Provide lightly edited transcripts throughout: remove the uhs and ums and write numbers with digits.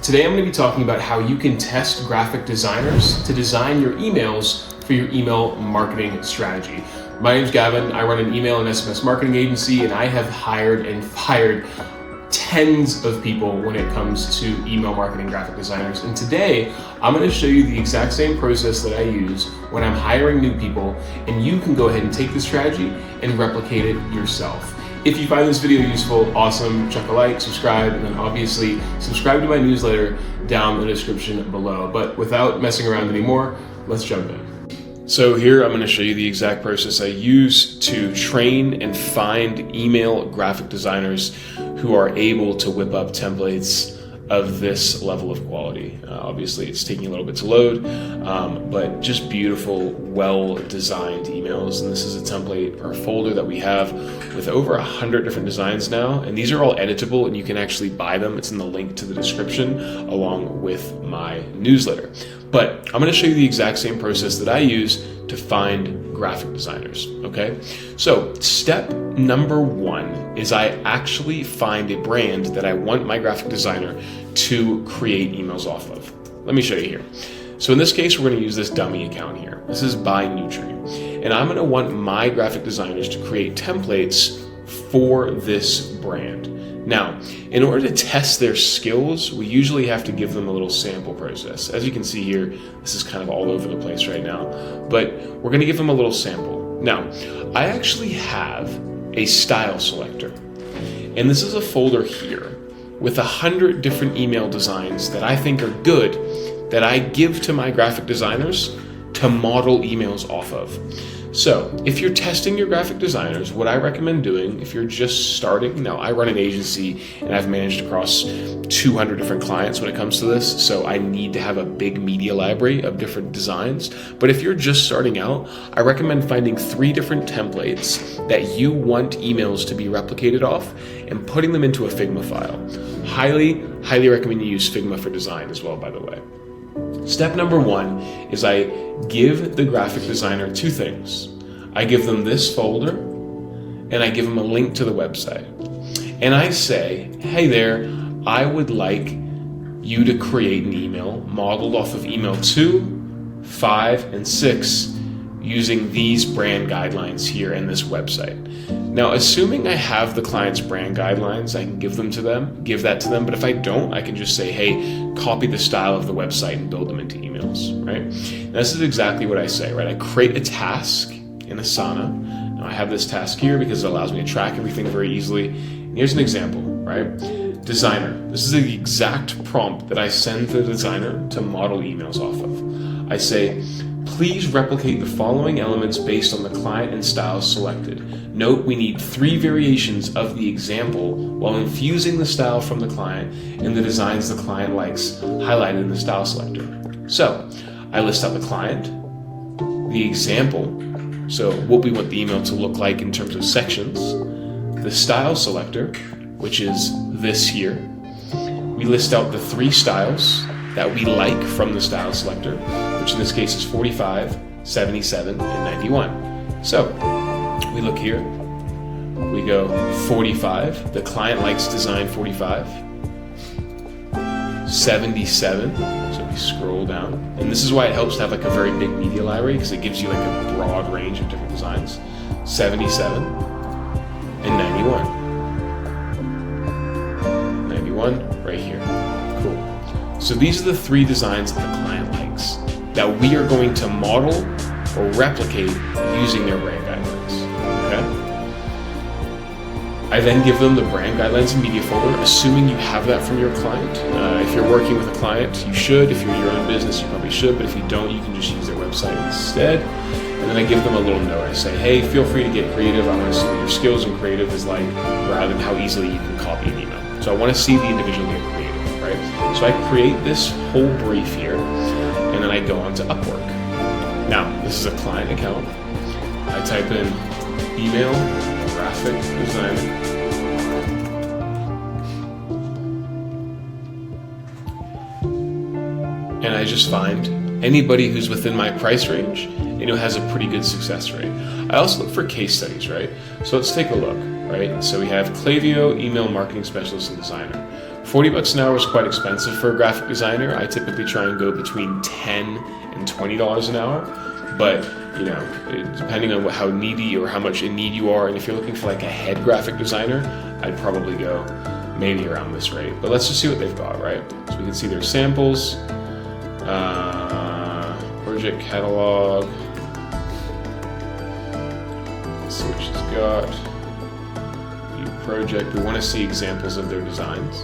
Today I'm going to be talking about how you can test graphic designers to design your emails for your email marketing strategy. My name is Gavin. I run an email and SMS marketing agency, and I have hired and fired tens of people when it comes to email marketing graphic designers. And today I'm going to show you the exact same process that I use when I'm hiring new people, and you can go ahead and take the strategy and replicate it yourself. If you find this video useful, awesome, chuck a like, subscribe, and then obviously subscribe to my newsletter down in the description below. But without messing around anymore, let's jump in. So here I'm going to show you the exact process I use to train and find email graphic designers who are able to whip up templates of this level of quality. Obviously it's taking a little bit to load, but just beautiful, well-designed emails. And this is a template or a folder that we have with over 100 different designs now. And these are all editable and you can actually buy them. It's in the link to the description along with my newsletter. But I'm gonna show you the exact same process that I use to find graphic designers, okay? So step number one is I actually find a brand that I want my graphic designer to create emails off of. Let me show you here. So in this case, we're gonna use this dummy account here. This is by Nutri. And I'm gonna want my graphic designers to create templates for this brand. Now, in order to test their skills, we usually have to give them a little sample process. As you can see here, this is kind of all over the place right now, but we're gonna give them a little sample. Now, I actually have a style selector, and this is a folder here with 100 different email designs that I think are good that I give to my graphic designers to model emails off of. So if you're testing your graphic designers, what I recommend doing if you're just starting, now I run an agency and I've managed across 200 different clients when it comes to this, so I need to have a big media library of different designs. But if you're just starting out, I recommend finding 3 different templates that you want emails to be replicated off and putting them into a Figma file. Highly recommend you use Figma for design as well, by the way. Step number one is I give the graphic designer 2 things. I give them this folder and I give them a link to the website. And I say, hey there, I would like you to create an email modeled off of email 2, 5, and 6 using these brand guidelines here in this website. Now, assuming I have the client's brand guidelines, I can give that to them. But if I don't, I can just say, hey, copy the style of the website and build them into emails, right? Now, this is exactly what I say, right? I create a task in Asana. Now, I have this task here because it allows me to track everything very easily. And here's an example, right? Designer. This is the exact prompt that I send the designer to model emails off of. I say, please replicate the following elements based on the client and style selected. Note we need 3 variations of the example while infusing the style from the client and the designs the client likes highlighted in the style selector. So I list out the client, the example, so what we want the email to look like in terms of sections, the style selector, which is this here. We list out the 3 styles that we like from the style selector, which in this case is 45, 77, and 91. So we look here, we go 45, the client likes design 45, 77, so we scroll down, and this is why it helps to have like a very big media library because it gives you like a broad range of different designs, 77, and 91. 91 right here, cool. So these are the 3 designs that the client likes that we are going to model or replicate using their brand guidelines, okay? I then give them the brand guidelines and media folder, assuming you have that from your client. If you're working with a client, you should. If you're your own business, you probably should, but if you don't, you can just use their website instead. And then I give them a little note. I say, hey, feel free to get creative. I want to see what your skills in creative is like, rather than how easily you can copy an email. So I want to see the individual get creative, right? So I create this whole brief here, and then I go on to Upwork. Now, this is a client account. I type in email graphic designer. And I just find anybody who's within my price range and who has a pretty good success rate. I also look for case studies, right? So let's take a look, right? So we have Klaviyo, email marketing specialist and designer. $40 an hour is quite expensive for a graphic designer. I typically try and go between $10 and $20 an hour, but depending on how needy or how much in need you are, and if you're looking for like a head graphic designer, I'd probably go maybe around this rate. But let's just see what they've got, right? So we can see their samples, project catalog. Let's see what she's got. New project. We want to see examples of their designs.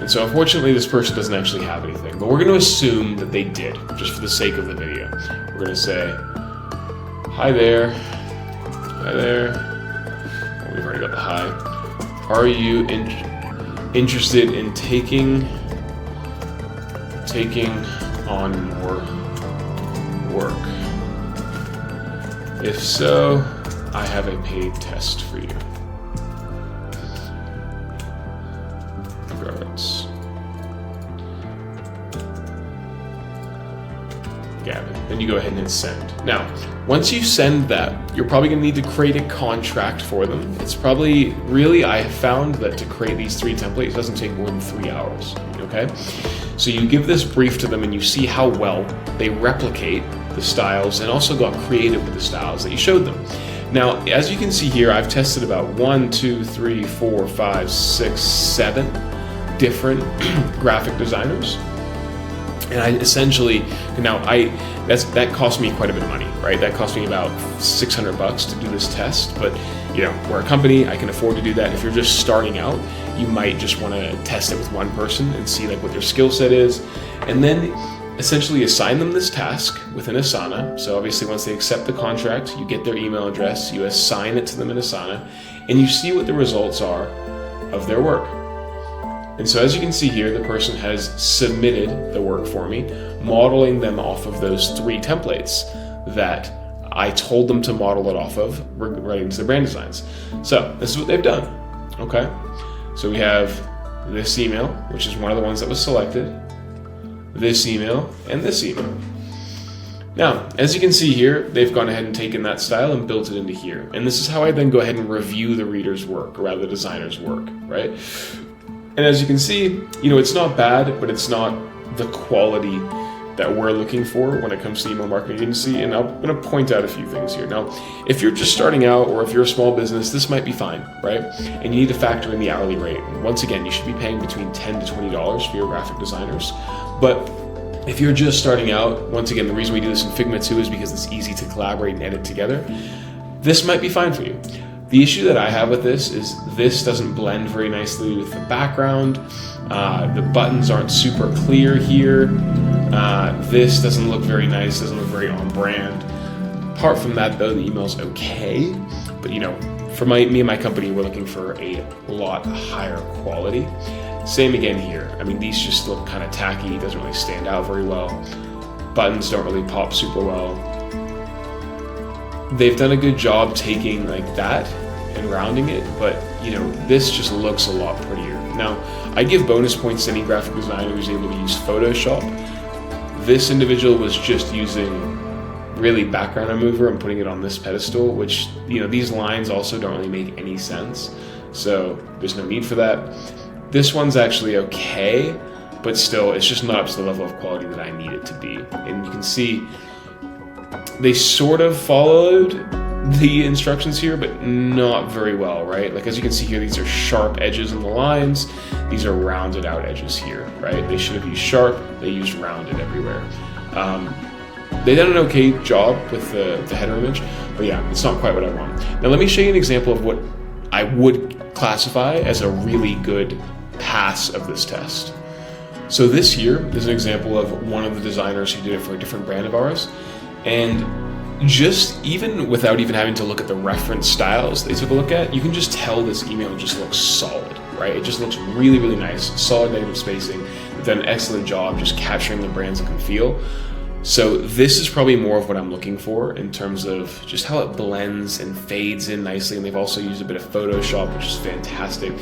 And so unfortunately this person doesn't actually have anything, but we're going to assume that they did, just for the sake of the video. We're going to say, hi there, oh, we've already got the hi. Are you interested in taking on more work? If so, I have a paid test for you. Gavin. Then you go ahead and hit send. Now, once you send that, you're probably going to need to create a contract for them. It's probably, really, I have found that to create these 3 templates doesn't take more than 3 hours, okay? So you give this brief to them and you see how well they replicate the styles and also got creative with the styles that you showed them. Now, as you can see here, I've tested about 1, 2, 3, 4, 5, 6, 7 different graphic designers. And I essentially, that cost me quite a bit of money, right? That cost me about $600 to do this test, but we're a company, I can afford to do that. If you're just starting out, you might just want to test it with one person and see like what their skill set is, and then essentially assign them this task within Asana. So obviously once they accept the contract, you get their email address, you assign it to them in Asana, and you see what the results are of their work. And so as you can see here, the person has submitted the work for me, modeling them off of those 3 templates that I told them to model it off of relating to the brand designs. So this is what they've done, okay? So we have this email, which is one of the ones that was selected, this email, and this email. Now, as you can see here, they've gone ahead and taken that style and built it into here. And this is how I then go ahead and review the reader's work, or rather the designer's work, right? And as you can see, it's not bad, but it's not the quality that we're looking for when it comes to email marketing agency. And I'm going to point out a few things here. Now, if you're just starting out or if you're a small business, this might be fine, right? And you need to factor in the hourly rate. Once again, you should be paying between $10 to $20 for your graphic designers. But if you're just starting out, once again, the reason we do this in Figma too is because it's easy to collaborate and edit together. This might be fine for you. The issue that I have with this is this doesn't blend very nicely with the background. The buttons aren't super clear here. This doesn't look very nice, doesn't look very on brand. Apart from that though, the email's okay. But for me and my company, we're looking for a lot higher quality. Same again here. I mean, these just look kind of tacky, doesn't really stand out very well. Buttons don't really pop super well. They've done a good job taking like that and rounding it, but this just looks a lot prettier. Now, I give bonus points to any graphic designer who's able to use Photoshop. This individual was just using really background remover and putting it on this pedestal, which these lines also don't really make any sense, so there's no need for that. This one's actually okay, but still, it's just not up to the level of quality that I need it to be. And you can see they sort of followed the instructions here, but not very well, right? Like as you can see here, these are sharp edges in the lines. These are rounded out edges here, right? They should have used sharp, they used rounded everywhere. They did an okay job with the header image, but yeah, it's not quite what I want. Now let me show you an example of what I would classify as a really good pass of this test. So this here is an example of one of the designers who did it for a different brand of ours. And just even without even having to look at the reference styles they took a look at, you can just tell this email just looks solid, right? It just looks really, really nice. Solid negative spacing. They've done an excellent job just capturing the brand's look and feel. So this is probably more of what I'm looking for in terms of just how it blends and fades in nicely. And they've also used a bit of Photoshop, which is fantastic.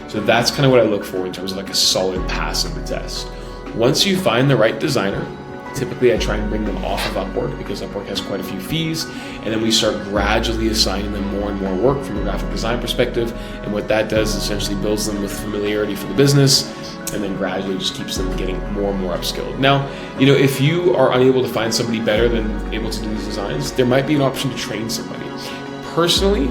So that's kind of what I look for in terms of like a solid pass of the test. Once you find the right designer, Typically, I try and bring them off of Upwork because Upwork has quite a few fees, and then we start gradually assigning them more and more work from a graphic design perspective. And what that does is essentially builds them with familiarity for the business, and then gradually just keeps them getting more and more upskilled. Now, if you are unable to find somebody better than able to do these designs, there might be an option to train somebody. Personally,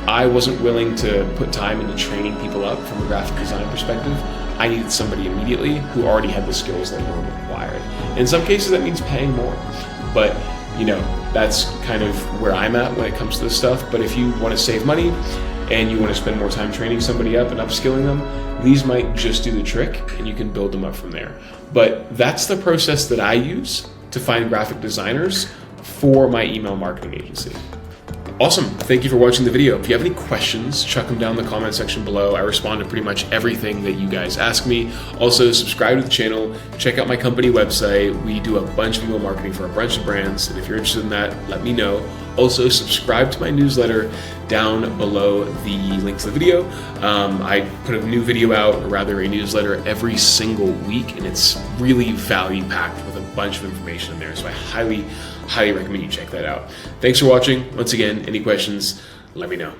I wasn't willing to put time into training people up from a graphic design perspective. I needed somebody immediately who already had the skills that were required. In some cases, that means paying more, but that's kind of where I'm at when it comes to this stuff. But if you want to save money and you want to spend more time training somebody up and upskilling them, these might just do the trick, and you can build them up from there. But that's the process that I use to find graphic designers for my email marketing agency. Awesome. Thank you for watching the video. If you have any questions, chuck them down in the comment section below. I respond to pretty much everything that you guys ask me. Also, subscribe to the channel. Check out my company website. We do a bunch of email marketing for a bunch of brands. And if you're interested in that, let me know. Also, subscribe to my newsletter down below the link to the video. I put a new video out, or rather a newsletter, every single week, and it's really value-packed with a bunch of information in there. So I highly recommend you check that out. Thanks for watching. Once again, any questions, let me know.